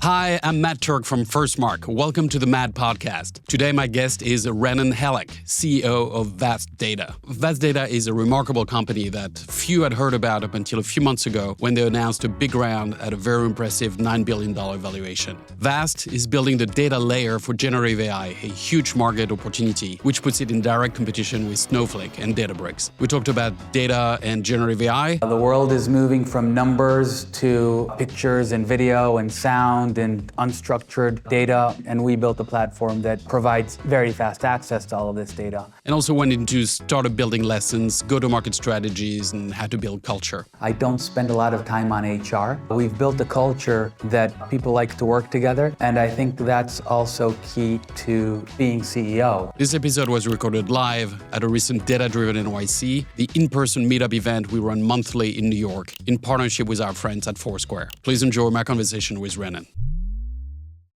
Hi, I'm Matt Turck from FirstMark. Welcome to the Mad Podcast. Today, my guest is Renen Hallak, CEO of Vast Data. Vast Data is a remarkable company that few had heard about up until a few months ago when they announced a big round at a very impressive $9 billion valuation. Vast is building the data layer for generative AI, a huge market opportunity, which puts it in direct competition with Snowflake and Databricks. We talked about data and generative AI. The world is moving from numbers to pictures and video and sound and unstructured data, and we built a platform that provides very fast access to all of this data. And also went into startup building lessons, go-to-market strategies, and how to build culture. I don't spend a lot of time on HR. We've built a culture that people like to work together, and I think that's also key to being CEO. This episode was recorded live at a recent Data Driven NYC, the in-person meetup event we run monthly in New York, in partnership with our friends at Foursquare. Please enjoy my conversation with Renen.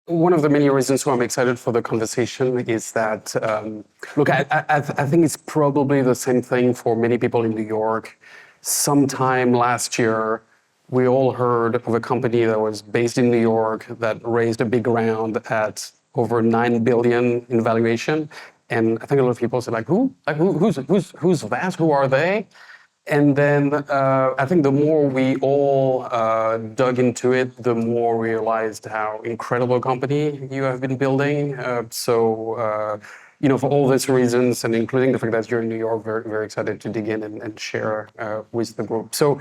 One of the many reasons why I'm excited for the conversation is that, I think it's probably the same thing for many people in New York. Sometime last year, we all heard of a company that was based in New York that raised a big round at over $9 billion in valuation. And I think a lot of people said, who's Vast? Who are they? And then I think the more we all dug into it, the more we realized how incredible a company you have been building. For all these reasons, and including the fact that you're in New York, very, very excited to dig in and share with the group. So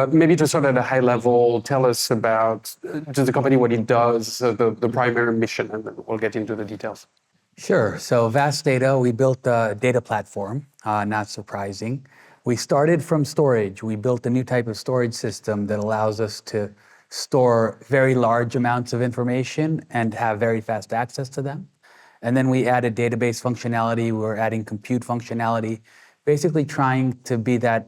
maybe to start at a high level, tell us about just the company, what it does, the primary mission, and then we'll get into the details. Sure. So Vast Data, we built a data platform, not surprising. We started from storage. We built a new type of storage system that allows us to store very large amounts of information and have very fast access to them. And then we added database functionality. We're adding compute functionality, basically trying to be that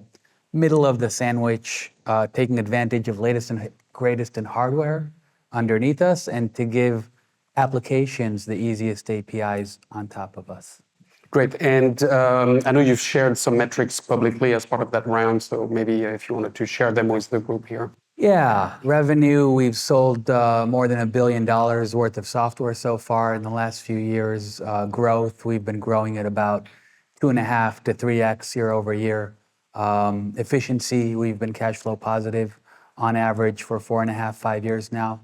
middle of the sandwich, taking advantage of latest and greatest in hardware underneath us, and to give applications the easiest APIs on top of us. Great. And I know you've shared some metrics publicly as part of that round, so maybe if you wanted to share them with the group here. Yeah, revenue, we've sold more than $1 billion worth of software so far in the last few years. Growth, we've been growing at about 2.5 to 3x year over year. Efficiency, we've been cash flow positive on average for 4.5, 5 years now.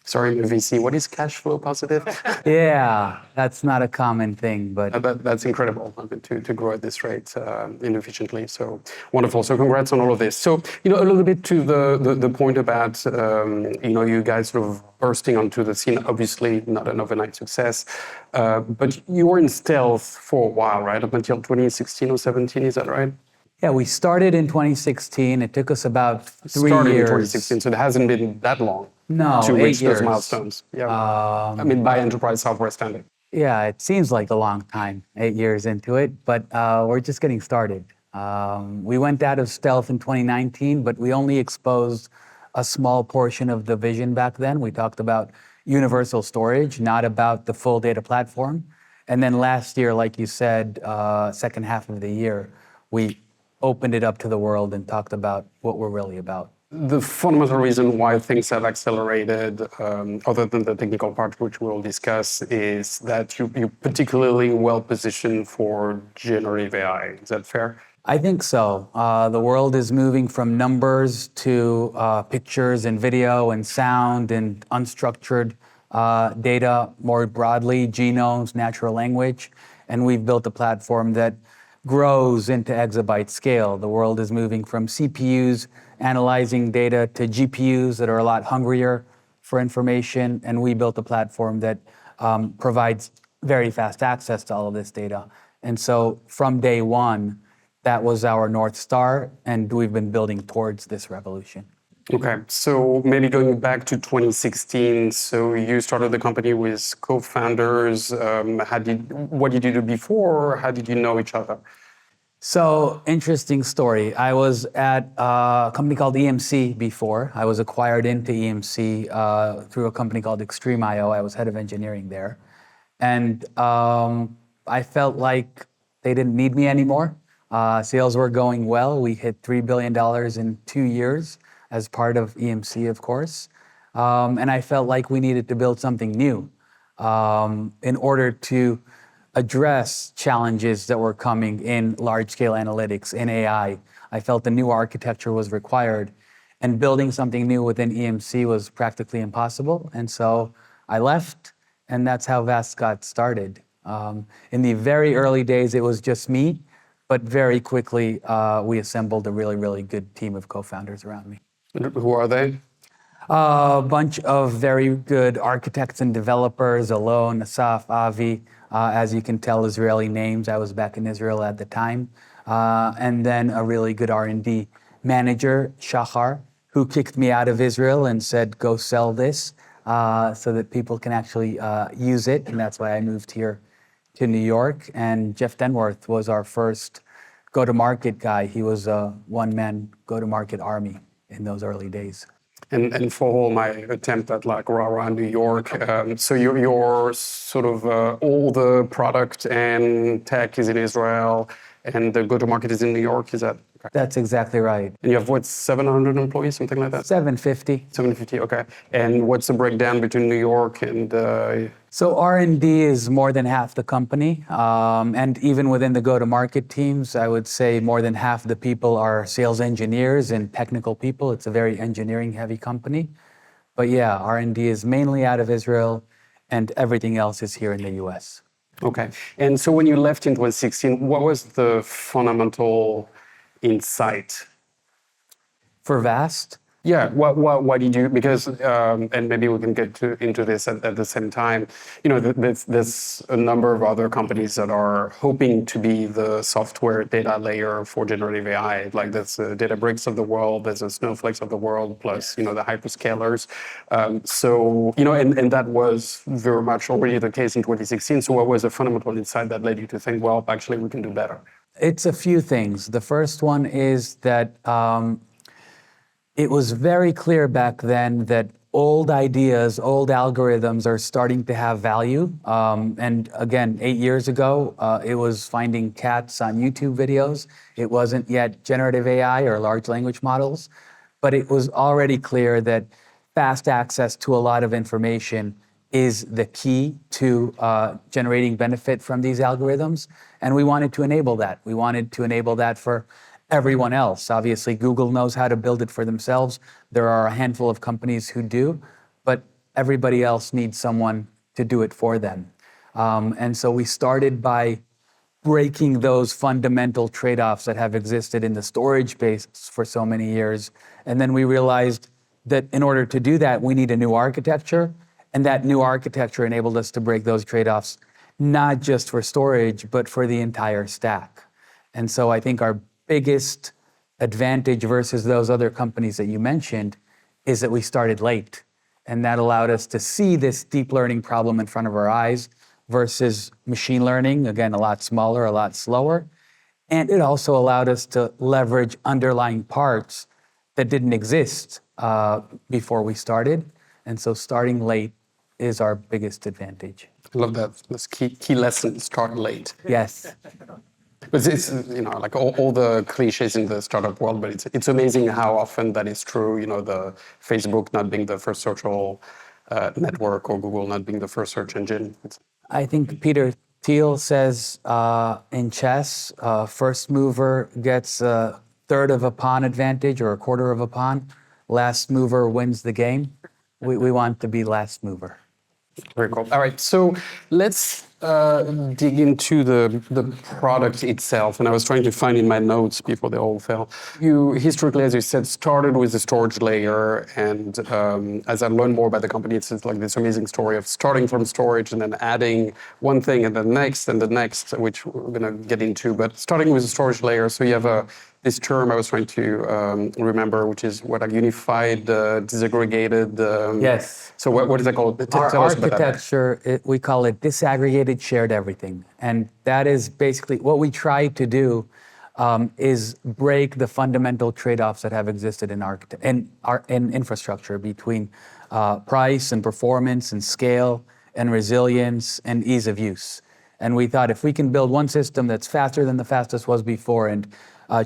Sorry, VC, what is cash flow positive? Yeah, that's not a common thing, but... That's incredible, to grow at this rate inefficiently. So wonderful. So congrats on all of this. So, a little bit to the point about, you guys sort of bursting onto the scene, obviously not an overnight success, but you were in stealth for a while, right? Up until 2016 or 17, is that right? Yeah, we started in 2016. It took us about 3 Started years. in 2016, so it hasn't been that long. No, to reach 8 years. Those milestones. Yeah. By enterprise software standard. Yeah, it seems like a long time, 8 years into it, but we're just getting started. We went out of stealth in 2019, but we only exposed a small portion of the vision back then. We talked about universal storage, not about the full data platform. And then last year, like you said, second half of the year, we opened it up to the world and talked about what we're really about. The fundamental reason why things have accelerated, other than the technical part, which we'll discuss, is that you're particularly well positioned for generative AI. Is that fair? I think so. The world is moving from numbers to pictures and video and sound and unstructured data more broadly, genomes, natural language. And we've built a platform that grows into exabyte scale. The world is moving from CPUs analyzing data to GPUs that are a lot hungrier for information. And we built a platform that provides very fast access to all of this data. And so from day one, that was our North Star, and we've been building towards this revolution. Okay, so maybe going back to 2016, so you started the company with co-founders. What did you do before? How did you know each other? So, interesting story. I was at a company called EMC before. I was acquired into EMC through a company called Extreme.io. I was head of engineering there. And I felt like they didn't need me anymore. Sales were going well. We hit $3 billion in 2 years as part of EMC, of course. And I felt like we needed to build something new in order to address challenges that were coming in large-scale analytics, in AI. I felt a new architecture was required, and building something new within EMC was practically impossible. And so I left, and that's how Vast got started. In the very early days, it was just me, but very quickly, we assembled a really, really good team of co-founders around me. Who are they? A bunch of very good architects and developers, Alon, Asaf, Avi, as you can tell, Israeli names. I was back in Israel at the time. And then a really good R&D manager, Shachar, who kicked me out of Israel and said, go sell this so that people can actually use it. And that's why I moved here to New York. And Jeff Denworth was our first go-to-market guy. He was a one-man go-to-market army in those early days. And for all my attempt at like rah-rah New York, so your sort of all the product and tech is in Israel, and the go-to-market is in New York. Is that okay? That's exactly right. And you have what, 700 employees, something like that? 750. 750, okay. And what's the breakdown between New York and? So R&D is more than half the company, and even within the go-to-market teams, I would say more than half the people are sales engineers and technical people. It's a very engineering-heavy company. But yeah, R&D is mainly out of Israel, and everything else is here in the US. Okay. And so when you left in 2016, what was the fundamental insight? For Vast? Yeah, what did you, because, and maybe we can get into this at the same time, you know, there's a number of other companies that are hoping to be the software data layer for generative AI, like there's the Databricks of the world, there's the Snowflakes of the world, plus, you know, the hyperscalers. So, you know, and that was very much already the case in 2016. So what was the fundamental insight that led you to think, well, actually we can do better? It's a few things. The first one is that it was very clear back then that old ideas, old algorithms are starting to have value. And again, 8 years ago, it was finding cats on YouTube videos. It wasn't yet generative AI or large language models, but it was already clear that fast access to a lot of information is the key to generating benefit from these algorithms. And we wanted to enable that. We wanted to enable that for everyone else. Obviously, Google knows how to build it for themselves. There are a handful of companies who do, but everybody else needs someone to do it for them. And so we started by breaking those fundamental trade-offs that have existed in the storage space for so many years. And then we realized that in order to do that, we need a new architecture. And that new architecture enabled us to break those trade-offs, not just for storage, but for the entire stack. And so I think our biggest advantage versus those other companies that you mentioned is that we started late. And that allowed us to see this deep learning problem in front of our eyes versus machine learning, again, a lot smaller, a lot slower. And it also allowed us to leverage underlying parts that didn't exist before we started. And so starting late is our biggest advantage. I love that. This key lesson, start late. Yes. But it's, you know, like all the cliches in the startup world, but it's amazing how often that is true. You know, the Facebook not being the first social network or Google not being the first search engine. I think Peter Thiel says in chess, first mover gets a third of a pawn advantage or a quarter of a pawn. Last mover wins the game. We want to be last mover. Very cool. All right, so let's dig into the product itself. And I was trying to find in my notes before they all fell. You historically, as you said, started with the storage layer. And as I learned more about the company, it's like this amazing story of starting from storage and then adding one thing and the next, which we're going to get into. But starting with the storage layer, so you have this term I was trying to remember, which is what, a unified, disaggregated. Yes. So what is that called? Our Tell us about that. architecture, we call it disaggregated shared everything. And that is basically what we try to do is break the fundamental trade-offs that have existed in infrastructure between price and performance and scale and resilience and ease of use. And we thought if we can build one system that's faster than the fastest was before and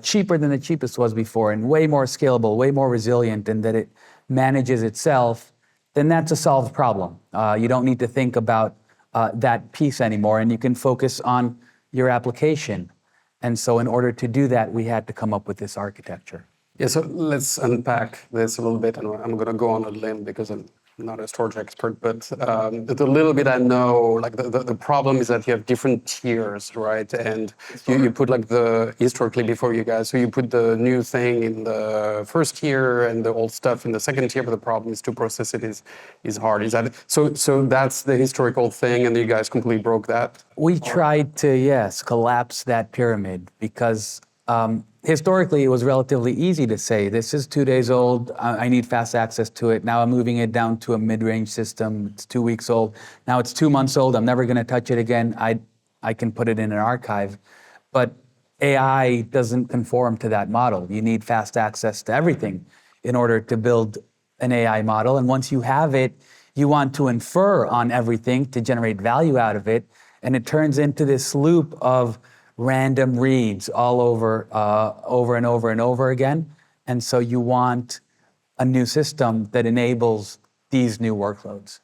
cheaper than the cheapest was before and way more scalable, way more resilient, and that it manages itself, then that's a solved problem. You don't need to think about that piece anymore, and you can focus on your application. And so in order to do that, we had to come up with this architecture. Yeah, so let's unpack this a little bit, and I'm going to go on a limb because I'm not a storage expert, but the little bit I know, like the problem is that you have different tiers, right? And you put like historically before you guys, so you put the new thing in the first tier and the old stuff in the second tier, but the problem is to process it is hard. Is that so that's the historical thing, and you guys completely broke that? We tried to, yes, collapse that pyramid because historically, it was relatively easy to say, this is 2 days old, I need fast access to it. Now I'm moving it down to a mid-range system, it's 2 weeks old. Now it's 2 months old, I'm never gonna touch it again. I can put it in an archive. But AI doesn't conform to that model. You need fast access to everything in order to build an AI model. And once you have it, you want to infer on everything to generate value out of it. And it turns into this loop of random reads all over and over and over again. And so you want a new system that enables these new workloads.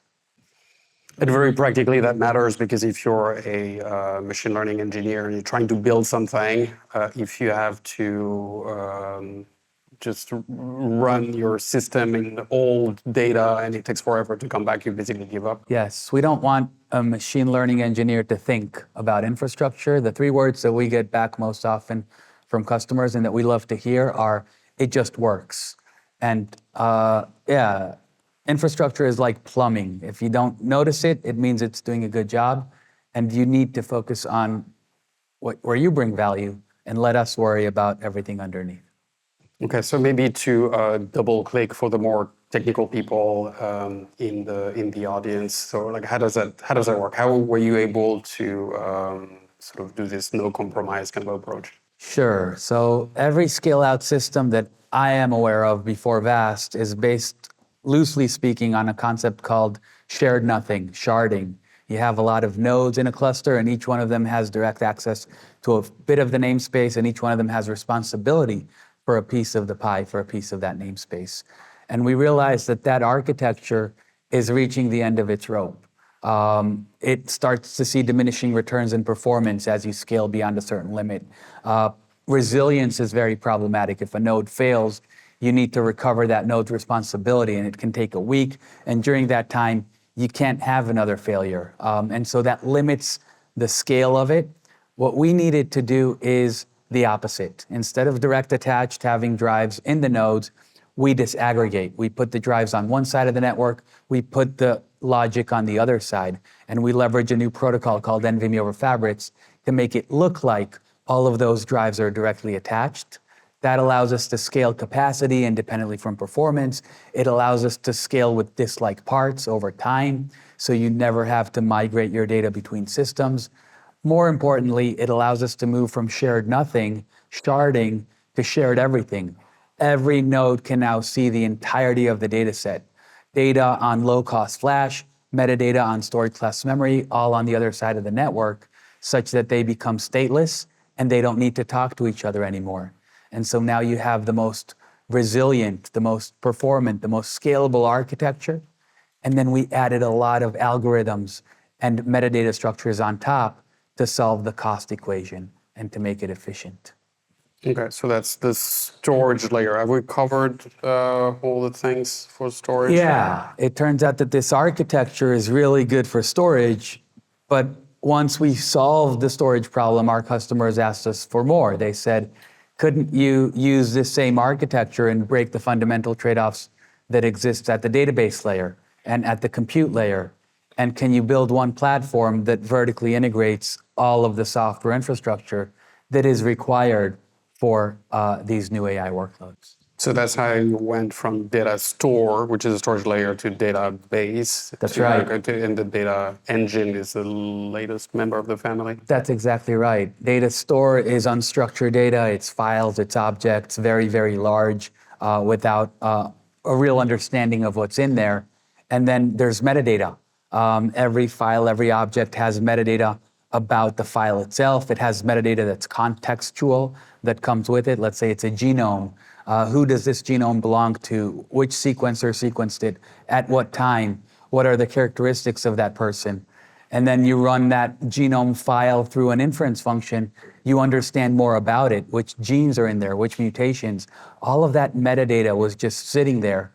And very practically, that matters because if you're a machine learning engineer and you're trying to build something, if you have to just run your system in old data and it takes forever to come back, you basically give up. Yes, we don't want a machine learning engineer to think about infrastructure. The 3 words that we get back most often from customers and that we love to hear are, it just works. And infrastructure is like plumbing. If you don't notice it, it means it's doing a good job. And you need to focus on where you bring value and let us worry about everything underneath. Okay, so maybe to double click for the more technical people in the audience. So like, how does that work? How were you able to sort of do this no compromise kind of approach? Sure. So every scale out system that I am aware of before VAST is based, loosely speaking, on a concept called shared nothing, sharding. You have a lot of nodes in a cluster, and each one of them has direct access to a bit of the namespace, and each one of them has responsibility for a piece of the pie, for a piece of that namespace. And we realized that architecture is reaching the end of its rope. It starts to see diminishing returns in performance as you scale beyond a certain limit. Resilience is very problematic. If a node fails, you need to recover that node's responsibility, and it can take a week. And during that time, you can't have another failure. And so that limits the scale of it. What we needed to do is the opposite. Instead of direct attached having drives in the nodes, we disaggregate. We put the drives on one side of the network, we put the logic on the other side, and we leverage a new protocol called NVMe over Fabrics to make it look like all of those drives are directly attached. That allows us to scale capacity independently from performance. It allows us to scale with disk-like parts over time, so you never have to migrate your data between systems. More importantly, it allows us to move from shared nothing, sharding, to shared everything. Every node can now see the entirety of the data set. Data on low-cost flash, metadata on storage class memory, all on the other side of the network, such that they become stateless and they don't need to talk to each other anymore. And so now you have the most resilient, the most performant, the most scalable architecture. And then we added a lot of algorithms and metadata structures on top to solve the cost equation and to make it efficient. Okay, so that's the storage layer. Have we covered all the things for storage? Yeah, it turns out that this architecture is really good for storage, but once we solved the storage problem, our customers asked us for more. They said, couldn't you use this same architecture and break the fundamental trade-offs that exist at the database layer and at the compute layer? And can you build one platform that vertically integrates all of the software infrastructure that is required for these new AI workloads? So that's how you went from data store, which is a storage layer, to database. That's right. And the data engine is the latest member of the family? That's exactly right. Data store is unstructured data, it's files, it's objects, very, very large, without a real understanding of what's in there. And then there's metadata. Every file, every object has metadata about the file itself. It has metadata that's contextual that comes with it. Let's say it's a genome. Who does this genome belong to? Which sequencer sequenced it? At what time? What are the characteristics of that person? And then you run that genome file through an inference function, you understand more about it, which genes are in there, which mutations. All of that metadata was just sitting there,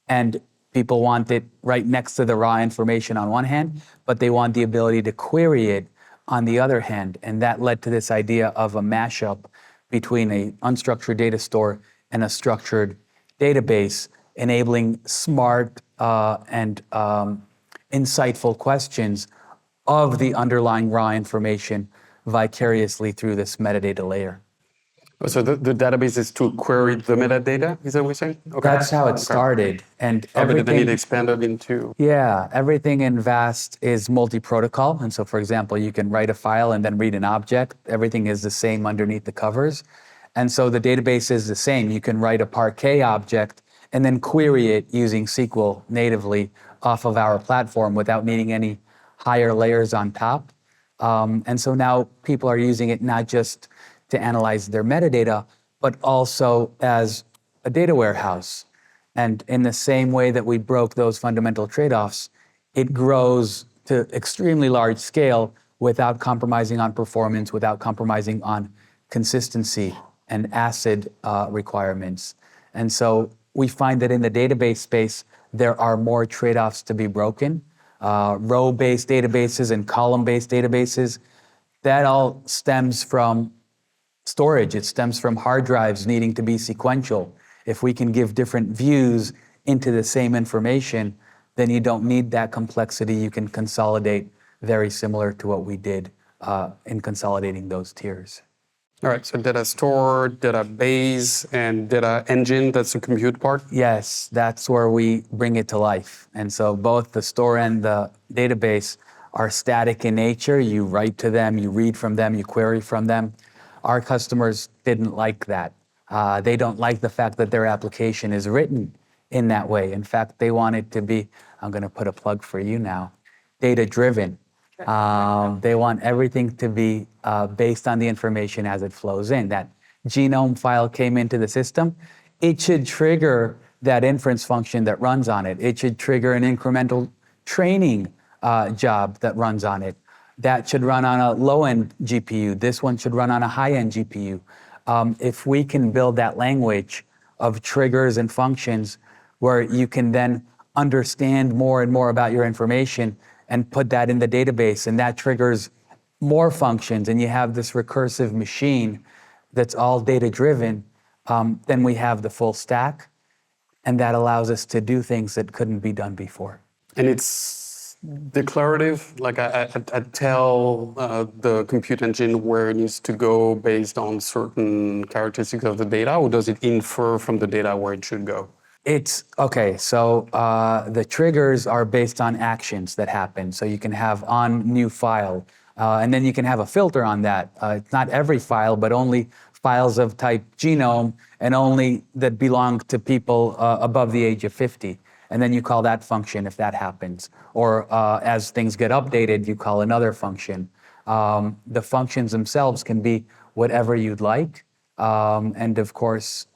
and people want it right next to the raw information on one hand, but they want the ability to query it on the other hand. And that led to this idea of a mashup between an unstructured data store and a structured database, enabling smart and insightful questions of the underlying raw information vicariously through this metadata layer. So the database is to query the metadata, is that what you're saying? Okay. That's how it started. And But then it expanded into... Yeah, everything in VAST is multi-protocol. And so, for example, you can write a file and then read an object. Everything is the same underneath the covers. And so the database is the same. You can write a Parquet object and then query it using SQL natively off of our platform without needing any higher layers on top. And so now people are using it not just to analyze their metadata, but also as a data warehouse. And in the same way that we broke those fundamental trade-offs, it grows to extremely large scale without compromising on performance, without compromising on consistency and ACID requirements. And so we find that in the database space, there are more trade-offs to be broken. Row-based databases and column-based databases, that all stems from storage. It stems from hard drives needing to be sequential. If we can give different views into the same information, then you don't need that complexity. You can consolidate very similar to what we did in consolidating those tiers. All right, so data store, database, and data engine, that's the compute part? Yes, that's where we bring it to life. And so both the store and the database are static in nature. You write to them, you read from them, you query from them. Our customers didn't like that. They don't like the fact that their application is written in that way. In fact, they want it to be, I'm going to put a plug for you now, data driven. They want everything to be based on the information as it flows in. That genome file came into the system, it should trigger that inference function that runs on it. It should trigger an incremental training job that runs on it. That should run on a low-end GPU. This one should run on a high-end GPU. If we can build that language of triggers and functions where you can then understand more and more about your information and put that in the database, and that triggers more functions, and you have this recursive machine that's all data-driven, then we have the full stack, and that allows us to do things that couldn't be done before. And it's declarative, like I tell the compute engine where it needs to go based on certain characteristics of the data, or does it infer from the data where it should go? It's, okay, so the triggers are based on actions that happen. So you can have on new file, and then you can have a filter on that. It's not every file, but only files of type genome, and only that belong to people above the age of 50. And then you call that function if that happens. Or as things get updated, you call another function. The functions themselves can be whatever you'd like. And of course,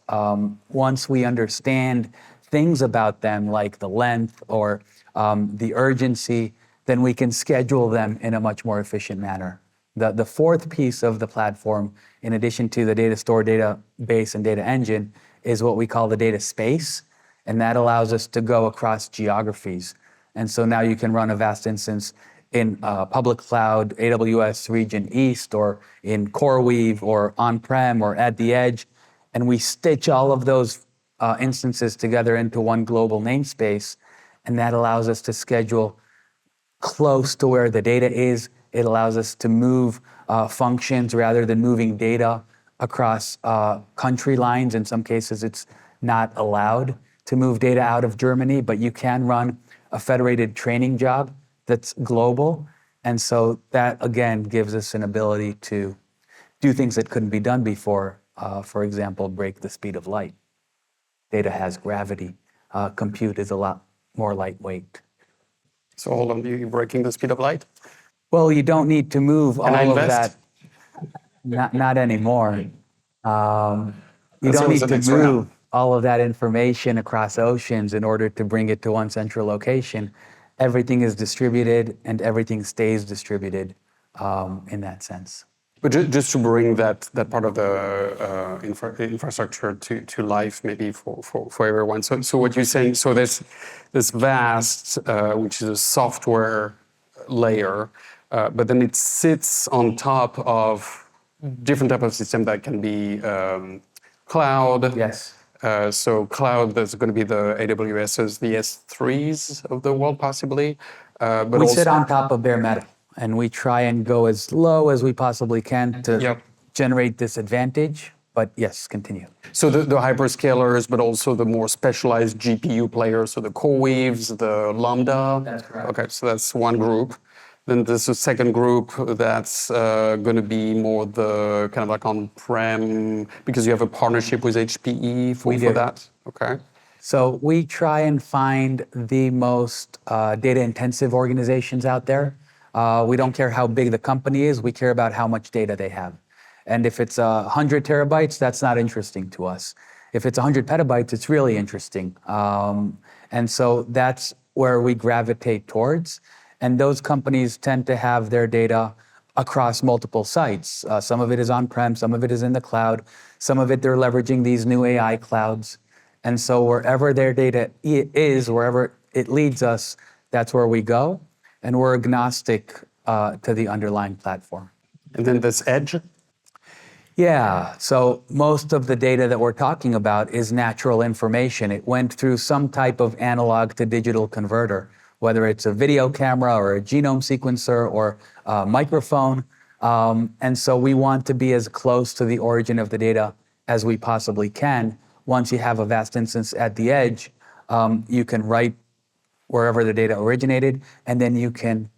once we understand things about them, like the length or the urgency, then we can schedule them in a much more efficient manner. The fourth piece of the platform, in addition to the data store, database, and data engine, is what we call the data space. And that allows us to go across geographies. And so now you can run a VAST instance in public cloud, AWS Region East, or in CoreWeave, or on-prem, or at the edge. And we stitch all of those instances together into one global namespace. And that allows us to schedule close to where the data is. It allows us to move functions rather than moving data across country lines. In some cases, it's not allowed to move data out of Germany, but you can run a federated training job that's global. And so that, again, gives us an ability to do things that couldn't be done before. For example, break the speed of light. Data has gravity. Compute is a lot more lightweight. So hold on, you're breaking the speed of light? Well, you don't need to move all of invest? that. Not anymore. You don't need to move all of that information across oceans in order to bring it to one central location. Everything is distributed and everything stays distributed in that sense. But just to bring that part of the infrastructure to life, maybe for everyone. So what you're saying, so there's this vast, which is a software layer, but then it sits on top of different type of system that can be cloud. Yes. So cloud, there's going to be the AWS's, the S3s of the world, possibly. But We also, sit on top of bare metal, and we try and go as low as we possibly can to generate this advantage. But yes, continue. So the hyperscalers, but also the more specialized GPU players, so the CoreWeaves, the Lambda. That's correct. Okay, so that's one group. Then there's a second group that's going to be more the kind of like on-prem, because you have a partnership with HPE for that. Okay. So we try and find the most data-intensive organizations out there. We don't care how big the company is. We care about how much data they have. And if it's 100 terabytes, that's not interesting to us. If it's 100 petabytes, it's really interesting. And so that's where we gravitate towards. And those companies tend to have their data across multiple sites. Some of it is on-prem, some of it is in the cloud, some of it they're leveraging these new AI clouds. And so wherever their data is, wherever it leads us, that's where we go. And we're agnostic to the underlying platform. And then this edge? Yeah, so most of the data that we're talking about is natural information. It went through some type of analog to digital converter, whether it's a video camera or a genome sequencer or a microphone. And so we want to be as close to the origin of the data as we possibly can. Once you have a vast instance at the edge, you can write wherever the data originated, and then you can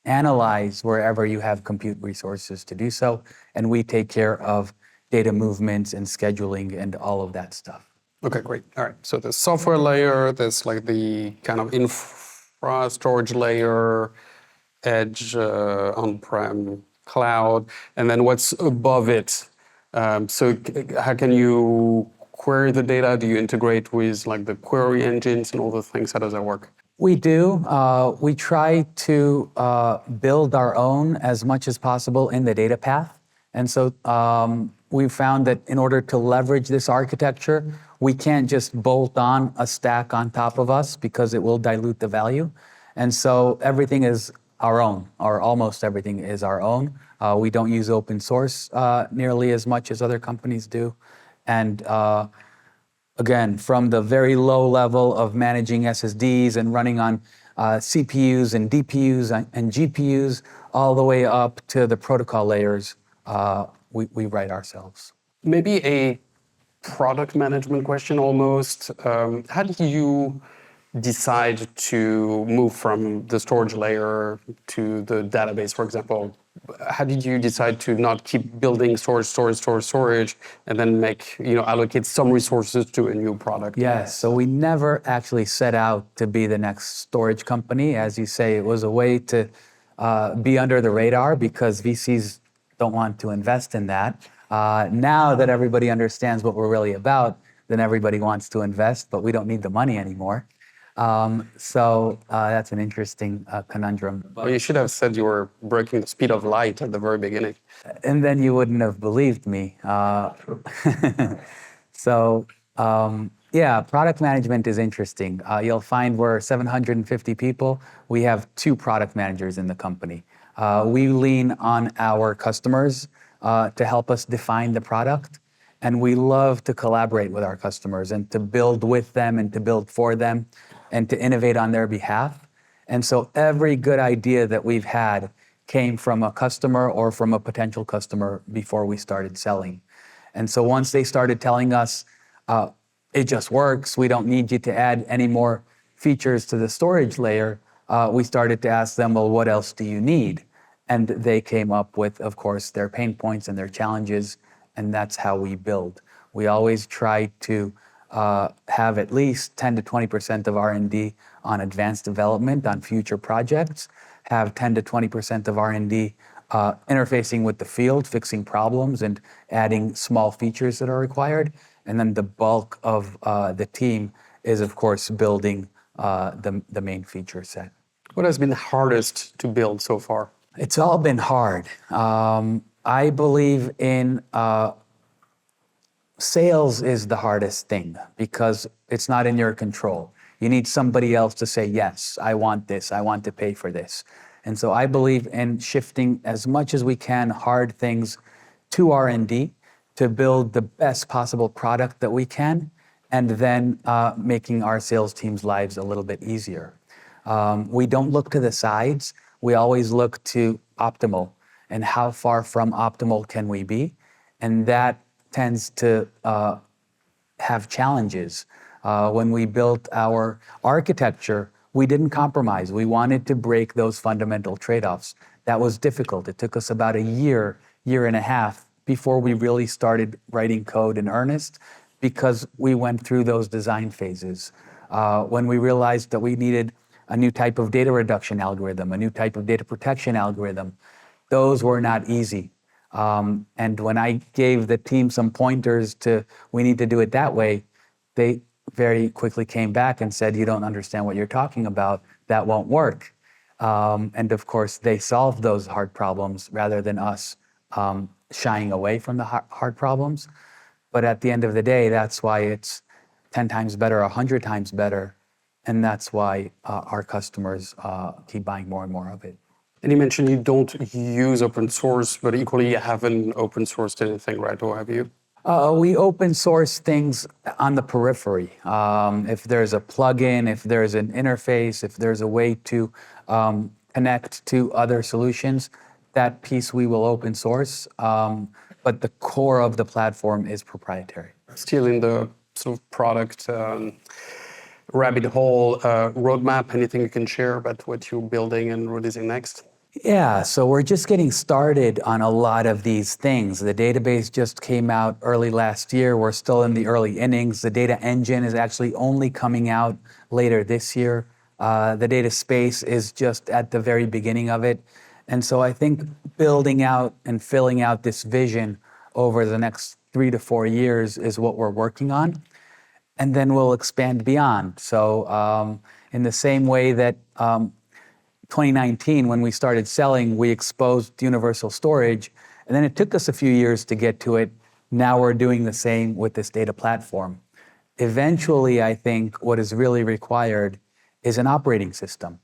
analyze wherever you have compute resources to do so. And we take care of data movements and scheduling and all of that stuff. Okay, great. All right. So the software layer, there's like the kind of infra storage layer, edge, on-prem, cloud, and then what's above it. So how can you query the data? Do you integrate with like the query engines and all the things? How does that work? We do. We try to build our own as much as possible in the data path. And so we found that in order to leverage this architecture, we can't just bolt on a stack on top of us because it will dilute the value. And so everything is our own, or almost everything is our own. We don't use open source nearly as much as other companies do. And again, from the very low level of managing SSDs and running on CPUs and DPUs and GPUs, all the way up to the protocol layers, we write ourselves. Maybe a product management question almost. How did you decide to move from the storage layer to the database, for example? How did you decide to not keep building storage, and then allocate some resources to a new product? Yes, so we never actually set out to be the next storage company. As you say, it was a way to be under the radar because VCs don't want to invest in that. Now that everybody understands what we're really about, then everybody wants to invest, but we don't need the money anymore. So that's an interesting conundrum. Well, you should have said you were breaking the speed of light at the very beginning. And then you wouldn't have believed me. So yeah, product management is interesting. You'll find we're 750 people. We have 2 product managers in the company. We lean on our customers to help us define the product. And we love to collaborate with our customers and to build with them and to build for them and to innovate on their behalf. And so every good idea that we've had came from a customer or from a potential customer before we started selling. And so once they started telling us, it just works, we don't need you to add any more features to the storage layer, we started to ask them, well, what else do you need? And they came up with, of course, their pain points and their challenges, and that's how we build. We always try to have at least 10 to 20% of R&D on advanced development on future projects, have 10 to 20% of R&D interfacing with the field, fixing problems and adding small features that are required, And then the bulk of the team is, of course, building the main feature set. What has been hardest to build so far? It's all been hard. I believe in sales is the hardest thing because it's not in your control. You need somebody else to say, yes, I want this, I want to pay for this. And so I believe in shifting as much as we can hard things to R&D to build the best possible product that we can, and then making our sales team's lives a little bit easier. We don't look to the sides. We always look to optimal and how far from optimal can we be. And that tends to have challenges. When we built our architecture, we didn't compromise. We wanted to break those fundamental trade-offs. That was difficult. It took us about a year and a half before we really started writing code in earnest because we went through those design phases. When we realized that we needed a new type of data reduction algorithm, a new type of data protection algorithm, those were not easy. And when I gave the team some pointers to, we need to do it that way, they very quickly came back and said, you don't understand what you're talking about, that won't work. And of course, they solved those hard problems rather than us shying away from the hard problems. But at the end of the day, that's why it's 10 times better, 100 times better. And that's why our customers keep buying more and more of it. And you mentioned you don't use open source, but equally you haven't open sourced anything, right? Or have you? We open source things on the periphery. If there's a plugin, if there's an interface, if there's a way to connect to other solutions, that piece we will open source. But the core of the platform is proprietary. Still in the sort of product rabbit hole roadmap, anything you can share about what you're building and releasing next? Yeah, so we're just getting started on a lot of these things. The database just came out early last year. We're still in the early innings. The data engine is actually only coming out later this year. The data space is just at the very beginning of it. And so I think building out and filling out this vision over the next 3 to 4 years is what we're working on. And then we'll expand beyond. So in the same way that 2019, when we started selling, we exposed universal storage, and then it took us a few years to get to it. Now we're doing the same with this data platform. Eventually, I think what is really required is an operating system.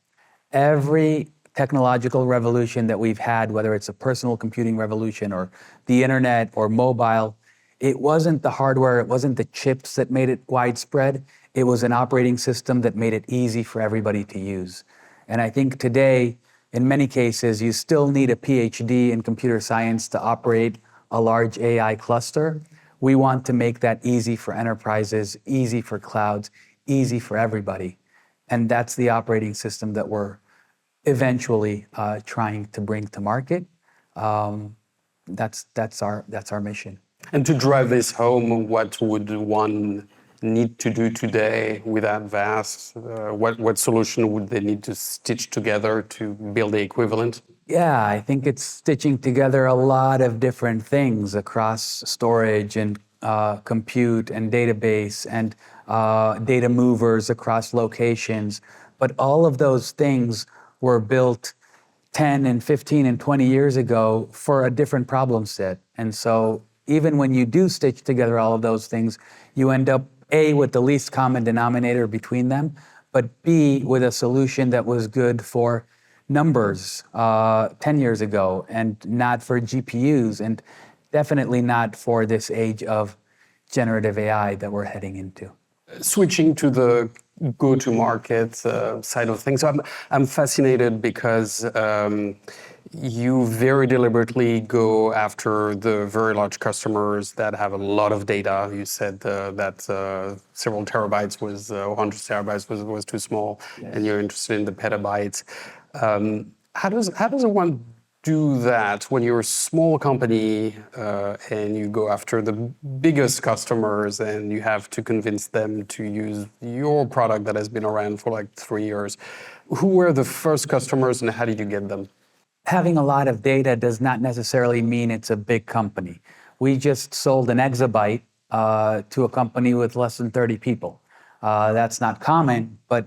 Every technological revolution that we've had, whether it's a personal computing revolution or the internet or mobile, it wasn't the hardware, it wasn't the chips that made it widespread. It was an operating system that made it easy for everybody to use. And I think today, in many cases, you still need a PhD in computer science to operate a large AI cluster. We want to make that easy for enterprises, easy for clouds, easy for everybody. And that's the operating system that we're eventually trying to bring to market. That's our mission. And to drive this home, what would one need to do today with that vast? What solution would they need to stitch together to build the equivalent? Yeah, I think it's stitching together a lot of different things across storage and compute and database and data movers across locations. But all of those things were built 10 and 15 and 20 years ago for a different problem set. And so even when you do stitch together all of those things, you end up A, with the least common denominator between them, but B, with a solution that was good for numbers 10 years ago and not for GPUs and definitely not for this age of generative AI that we're heading into. Switching to the go-to-market side of things, I'm fascinated because you very deliberately go after the very large customers that have a lot of data. You said that several terabytes was, 100 terabytes was too small, yes. And you're interested in the petabytes. How does one do that when you're a small company and you go after the biggest customers and you have to convince them to use your product that has been around for like 3 years? Who were the first customers and how did you get them? Having a lot of data does not necessarily mean it's a big company. We just sold an exabyte to a company with less than 30 people. That's not common, but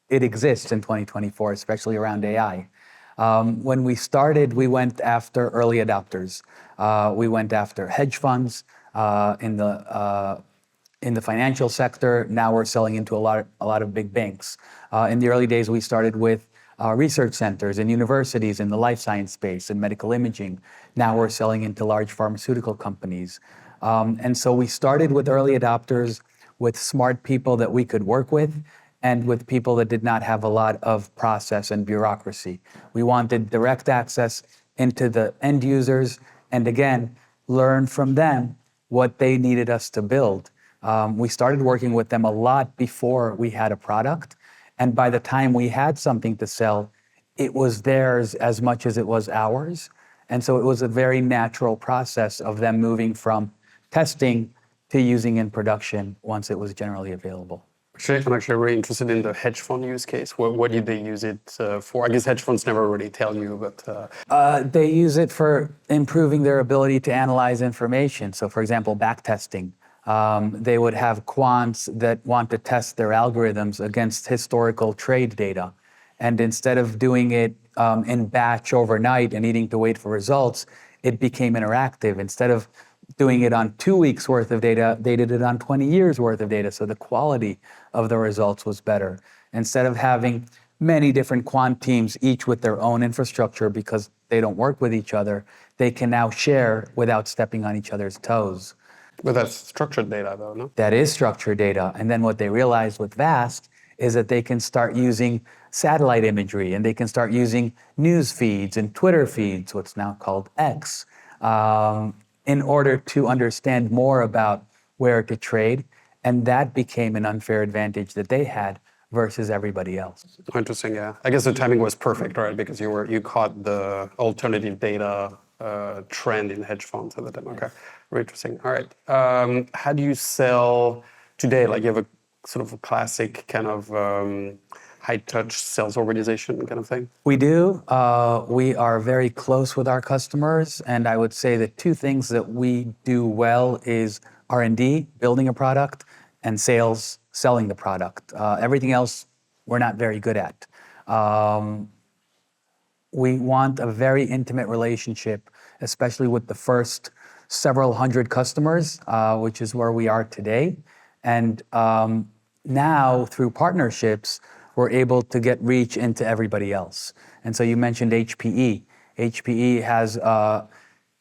it exists in 2024, especially around AI. When we started, we went after early adopters. We went after hedge funds in the financial sector. Now we're selling into a lot of big banks. In the early days, we started with research centers and universities in the life science space and medical imaging. Now we're selling into large pharmaceutical companies. And so we started with early adopters, with smart people that we could work with, and with people that did not have a lot of process and bureaucracy. We wanted direct access into the end users, and again, learn from them what they needed us to build. We started working with them a lot before we had a product, and by the time we had something to sell, it was theirs as much as it was ours. And so it was a very natural process of them moving from testing to using in production once it was generally available. I'm actually really interested in the hedge fund use case. What did they use it for? I guess hedge funds never really tell you, but... They use it for improving their ability to analyze information. So for example, backtesting. They would have quants that want to test their algorithms against historical trade data. And instead of doing it in batch overnight and needing to wait for results, it became interactive. Instead of doing it on 2 weeks worth of data, they did it on 20 years worth of data. So the quality of the results was better. Instead of having many different quant teams, each with their own infrastructure because they don't work with each other, they can now share without stepping on each other's toes. But that's structured data though, no? That is structured data. And then what they realized with VAST is that they can start using satellite imagery, and they can start using news feeds and Twitter feeds, what's now called X, in order to understand more about where to trade. And that became an unfair advantage that they had versus everybody else. Interesting, yeah. I guess the timing was perfect, right? Because you caught the alternative data trend in hedge funds at the time. Okay, very interesting. All right. How do you sell today? Like you have a sort of a classic kind of high-touch sales organization kind of thing? We do. We are very close with our customers, and I would say the two things that we do well is R&D, building a product, and sales, selling the product. Everything else we're not very good at. We want a very intimate relationship, especially with the first several hundred customers, which is where we are today. And now, through partnerships, we're able to get reach into everybody else. And so you mentioned HPE. HPE has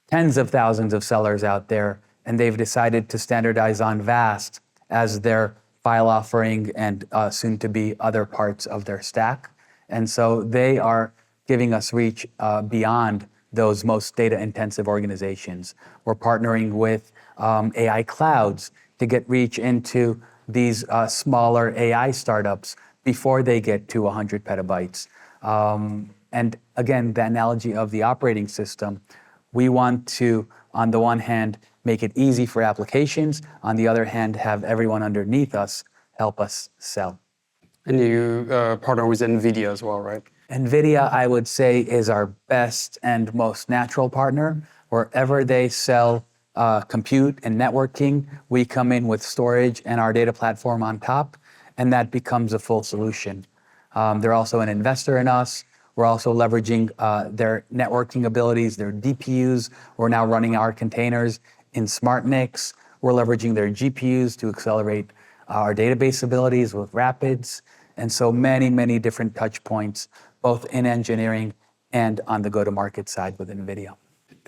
tens of thousands of sellers out there, and they've decided to standardize on VAST as their file offering and soon to be other parts of their stack. And so they are giving us reach beyond those most data intensive organizations. We're partnering with AI clouds to get reach into these smaller AI startups before they get to 100 petabytes. And again, the analogy of the operating system, we want to, on the one hand, make it easy for applications, on the other hand, have everyone underneath us help us sell. And you partner with NVIDIA as well, right? NVIDIA, I would say, is our best and most natural partner. Wherever they sell compute and networking, we come in with storage and our data platform on top, and that becomes a full solution. They're also an investor in us. We're also leveraging their networking abilities, their DPUs. We're now running our containers in SmartNICs. We're leveraging their GPUs to accelerate our database abilities with Rapids. And so many, many different touch points, both in engineering and on the go-to-market side with NVIDIA.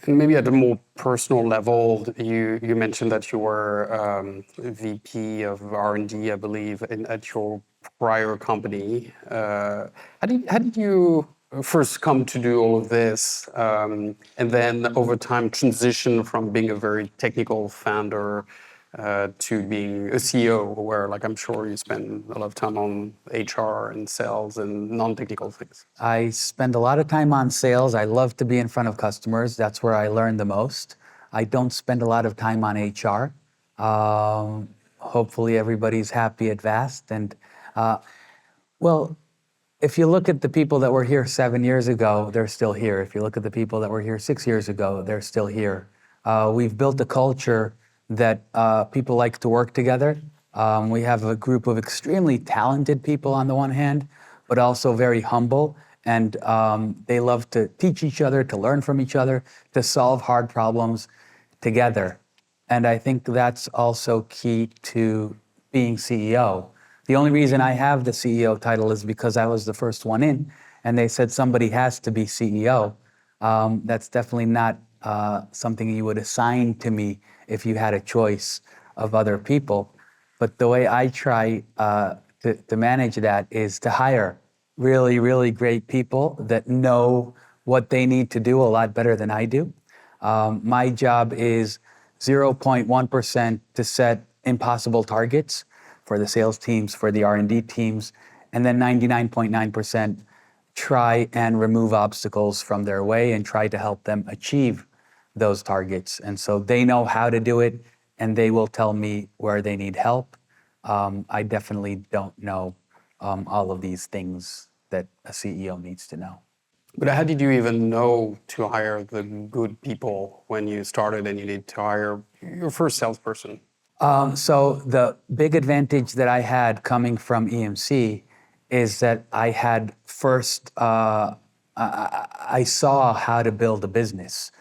And maybe at a more personal level, you mentioned that you were VP of R&D, I believe, at your prior company. How did you first come to do all of this, and then over time transition from being a very technical founder to being a CEO, where, like, I'm sure you spend a lot of time on HR and sales and non-technical things? I spend a lot of time on sales. I love to be in front of customers. That's where I learn the most. I don't spend a lot of time on HR. Hopefully everybody's happy at VAST. And well, if you look at the people that were here 7 years ago, they're still here. If you look at the people that were here 6 years ago, they're still here. We've built a culture that people like to work together. We have a group of extremely talented people on the one hand, but also very humble. And they love to teach each other, to learn from each other, to solve hard problems together. And I think that's also key to being CEO. The only reason I have the CEO title is because I was the first one in, and they said somebody has to be CEO. That's definitely not something you would assign to me if you had a choice of other people. But the way I try to manage that is to hire really, really great people that know what they need to do a lot better than I do. My job is 0.1% to set impossible targets for the sales teams, for the R&D teams, and then 99.9% try and remove obstacles from their way and try to help them achieve those targets. And so they know how to do it, and they will tell me where they need help. I definitely don't know all of these things that a CEO needs to know. But how did you even know to hire the good people when you started and you need to hire your first salesperson? So the big advantage that I had coming from EMC is that I had first, I saw how to build a business.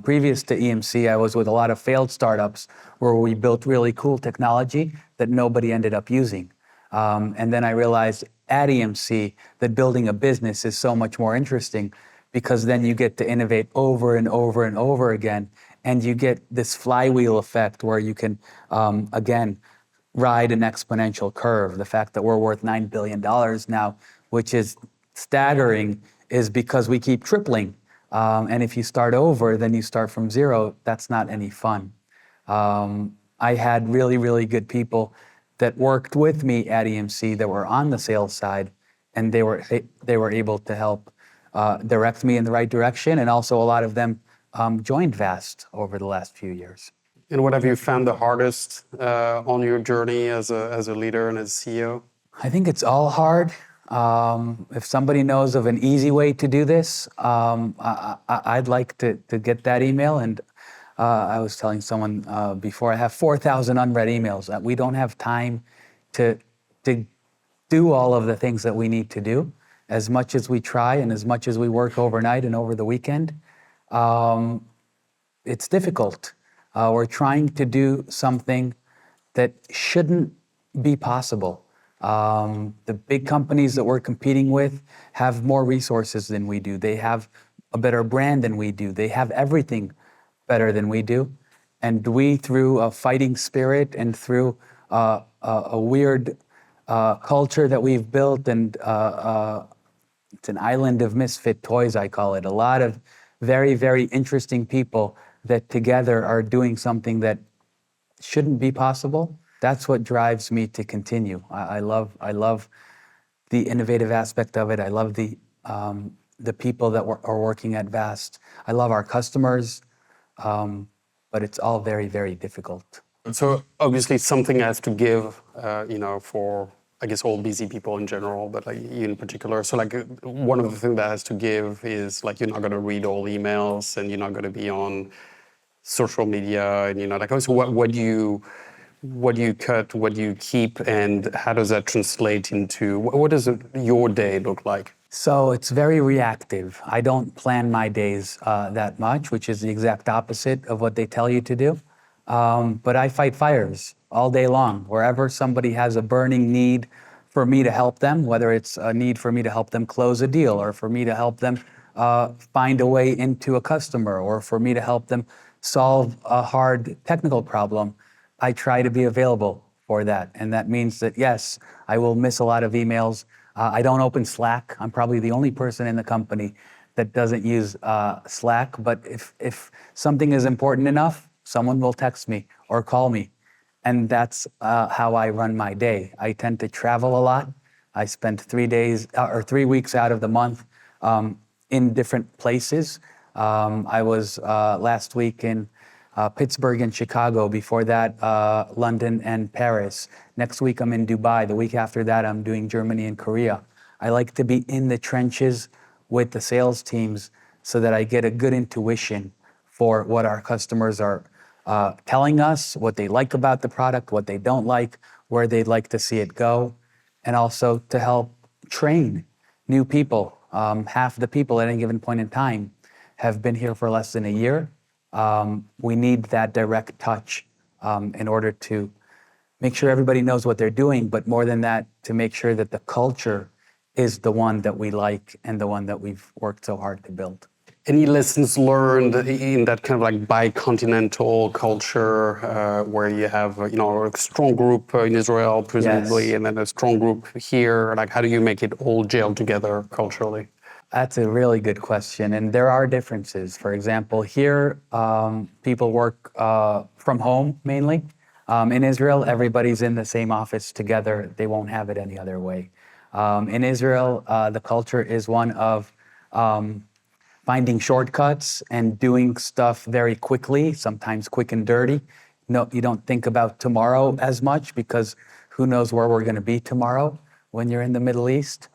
Previous to EMC, I was with a lot of failed startups where we built really cool technology that nobody ended up using. And then I realized at EMC that building a business is so much more interesting because then you get to innovate over and over and over again. And you get this flywheel effect where you can, again, ride an exponential curve. The fact that we're worth $9 billion now, which is staggering, is because we keep tripling. And if you start over, then you start from zero. That's not any fun. I had really, really good people that worked with me at EMC that were on the sales side, and they were able to help direct me in the right direction. And also a lot of them joined Vast over the last few years. And what have you found the hardest on your journey as a leader and as CEO? I think it's all hard. If somebody knows of an easy way to do this, I'd like to get that email. And I was telling someone before, I have 4,000 unread emails. We don't have time to do all of the things that we need to do. As much as we try and as much as we work overnight and over the weekend, it's difficult. We're trying to do something that shouldn't be possible. The big companies that we're competing with have more resources than we do. They have a better brand than we do. They have everything better than we do. And we, through a fighting spirit and through a weird culture that we've built, and it's an island of misfit toys, I call it. A lot of very, very interesting people that together are doing something that shouldn't be possible. That's what drives me to continue. I love the innovative aspect of it. I love the people that are working at Vast. I love our customers, but it's all very, very difficult. So obviously something has to give, for I guess all busy people in general, but like you in particular. So like one of the things that has to give is like you're not going to read all emails and you're not going to be on social media, and so what do you cut, what do you keep, and how does that translate into what does your day look like? So it's very reactive. I don't plan my days that much, which is the exact opposite of what they tell you to do. But I fight fires all day long. Wherever somebody has a burning need for me to help them, whether it's a need for me to help them close a deal, or for me to help them find a way into a customer, or for me to help them solve a hard technical problem, I try to be available for that. And that means that, yes, I will miss a lot of emails. I don't open Slack. I'm probably the only person in the company that doesn't use Slack. But if something is important enough, someone will text me or call me. And that's how I run my day. I tend to travel a lot. I spend 3 weeks out of the month in different places. I was last week in Pittsburgh and Chicago. Before that, London and Paris. Next week, I'm in Dubai. The week after that, I'm doing Germany and Korea. I like to be in the trenches with the sales teams so that I get a good intuition for what our customers are telling us what they like about the product, what they don't like, where they'd like to see it go, and also to help train new people. Half the people at any given point in time have been here for less than a year. We need that direct touch in order to make sure everybody knows what they're doing, but more than that, to make sure that the culture is the one that we like and the one that we've worked so hard to build. Any lessons learned in that kind of like bi-continental culture where you have, a strong group in Israel, presumably, Yes. and then a strong group here? Like, how do you make it all gel together culturally? That's a really good question, and there are differences. For example, here, people work from home mainly. In Israel, everybody's in the same office together. They won't have it any other way. In Israel, the culture is one of finding shortcuts and doing stuff very quickly, sometimes quick and dirty. No, you don't think about tomorrow as much because who knows where we're going to be tomorrow when you're in the Middle East.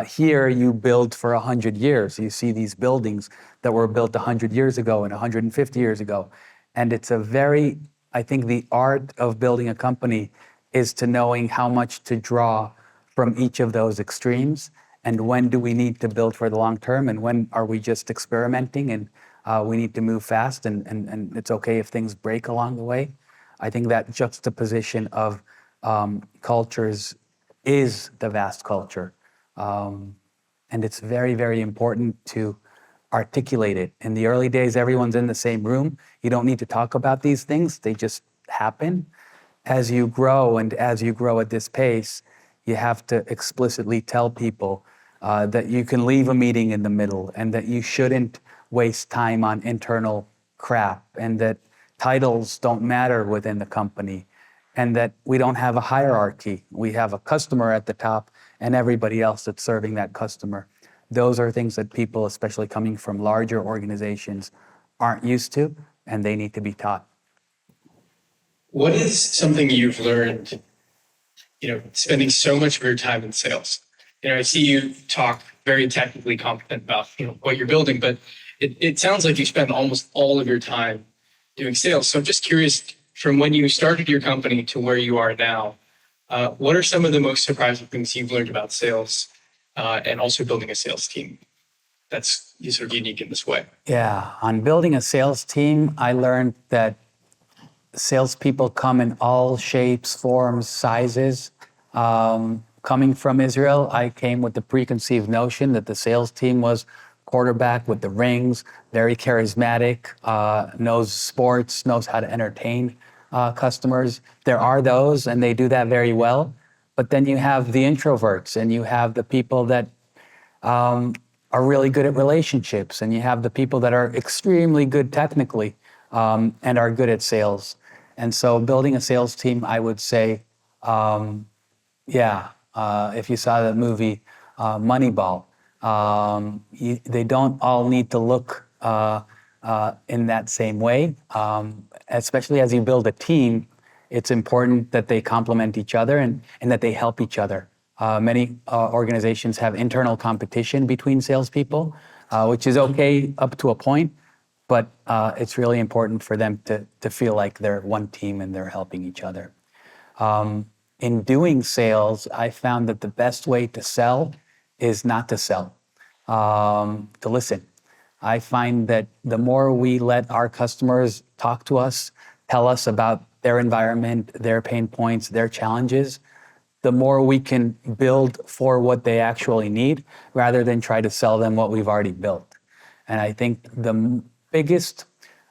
Here, you build for 100 years. You see these buildings that were built 100 years ago and 150 years ago. And it's I think the art of building a company is to knowing how much to draw from each of those extremes, and when do we need to build for the long term, and when are we just experimenting and we need to move fast, and it's okay if things break along the way. I think that juxtaposition of cultures is the vast culture. And it's very, very important to articulate it. In the early days, everyone's in the same room. You don't need to talk about these things. They just happen. As you grow at this pace, you have to explicitly tell people that you can leave a meeting in the middle and that you shouldn't waste time on internal crap and that titles don't matter within the company and that we don't have a hierarchy. We have a customer at the top and everybody else that's serving that customer. Those are things that people, especially coming from larger organizations, aren't used to, and they need to be taught. What is something you've learned, spending so much of your time in sales? I see you talk very technically competent about, what you're building, but it sounds like you spend almost all of your time doing sales. So I'm just curious, from when you started your company to where you are now, what are some of the most surprising things you've learned about sales and also building a sales team that's sort of unique in this way? Yeah, on building a sales team, I learned that salespeople come in all shapes, forms, sizes. Coming from Israel, I came with the preconceived notion that the sales team was quarterback with the rings, very charismatic, knows sports, knows how to entertain customers. There are those, and they do that very well. But then you have the introverts, and you have the people that are really good at relationships, and you have the people that are extremely good technically and are good at sales. And so building a sales team, I would say, if you saw the movie Moneyball, they don't all need to look in that same way. Especially as you build a team, it's important that they complement each other and that they help each other. Many organizations have internal competition between salespeople, which is okay up to a point, but it's really important for them to feel like they're one team and they're helping each other. In doing sales, I found that the best way to sell is not to sell, to listen. I find that the more we let our customers talk to us, tell us about their environment, their pain points, their challenges, the more we can build for what they actually need rather than try to sell them what we've already built. And I think the biggest,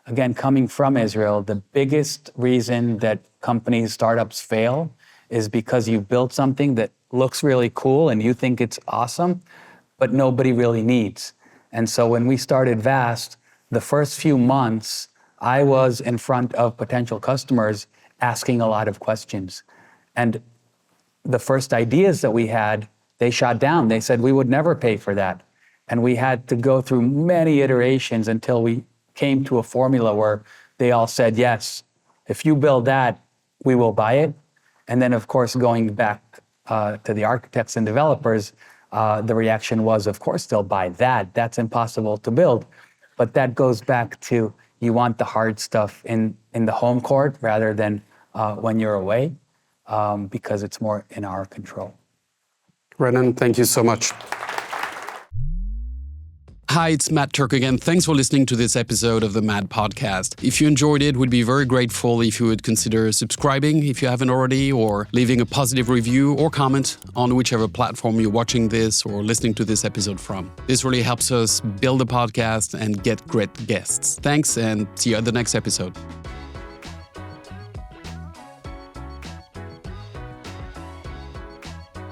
again, coming from Israel, the biggest reason that companies, startups fail is because you built something that looks really cool and you think it's awesome, but nobody really needs. And so when we started Vast, the first few months, I was in front of potential customers asking a lot of questions. And the first ideas that we had, they shot down. They said, we would never pay for that. And we had to go through many iterations until we came to a formula where they all said, yes, if you build that, we will buy it. And then, of course, going back to the architects and developers, the reaction was, of course, they'll buy that. That's impossible to build. But that goes back to you want the hard stuff in the home court rather than when you're away, because it's more in our control. Renen, thank you so much. Hi, it's Matt Turck again. Thanks for listening to this episode of the Mad Podcast. If you enjoyed it, we'd be very grateful if you would consider subscribing if you haven't already, or leaving a positive review or comment on whichever platform you're watching this or listening to this episode from. This really helps us build the podcast and get great guests. Thanks, and see you at the next episode.